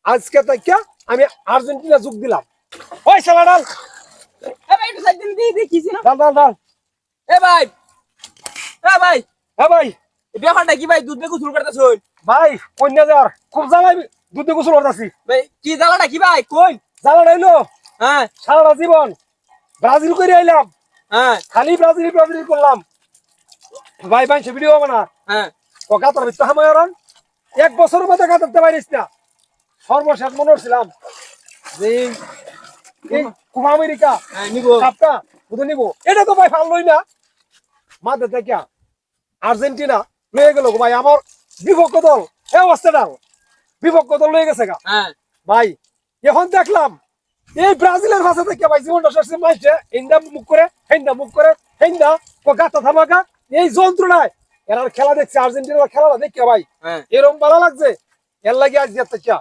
আজকে থেকে আমি আর্জেন্টিনা যোগ দিলাম। ওই শালা ডাল এ ভাই একটু সাইড দিন দেখিছি না। ডাল ডাল ডাল। এ ভাই এ ভাই হ্যাঁ ভাই এই ব্যাপারটা কি ভাই দুধ দিয়ে গোসল করতেছই? ভাই কন্যা যাওয়ার খুব জ্বালাই দুধে গোসল করতেছি। ভাই কি জ্বালাটা কি ভাই কই? জ্বালা রইলো হ্যাঁ সারা জীবন ব্রাজিল করে আইলাম, হ্যাঁ খালি ব্রাজিল ব্রাজিল করলাম। ভাই ভাই সে ভিডিও হবে না হ্যাঁ ও কাতার ভিতরে হামায়ারান 1 বছরের মধ্যে কাটাতে পারিস না। সর্বশেষ মনে হচ্ছিলাম যে এই কোপা আমেরিকা হ্যাঁ নিব। কাপটা বুঝে নিবো, এটা তো ভাই ভালোই না। মাঝে থেকে আর্জেন্টিনা লয়ে গেল ভাই আমার বিপক্ষ দল, এ অবস্থা ডাল বিপক্ষ দল লয়ে গেছে গা হ্যাঁ ভাই। এখন দেখলাম এই ব্রাজিলের ভাষা থেকে ভাই জীবনটা শেষে মাইছে হিন্দা মুখ করে হেন্দা মুখ করে হেন্দা গাতা থামাকা এই যন্ত্রণায় এরা খেলা দেখছে আর্জেন্টিনার খেলাটা দেখে ভাই হ্যাঁ এরকম ভালো লাগছে। এর লাগে আজ থেকে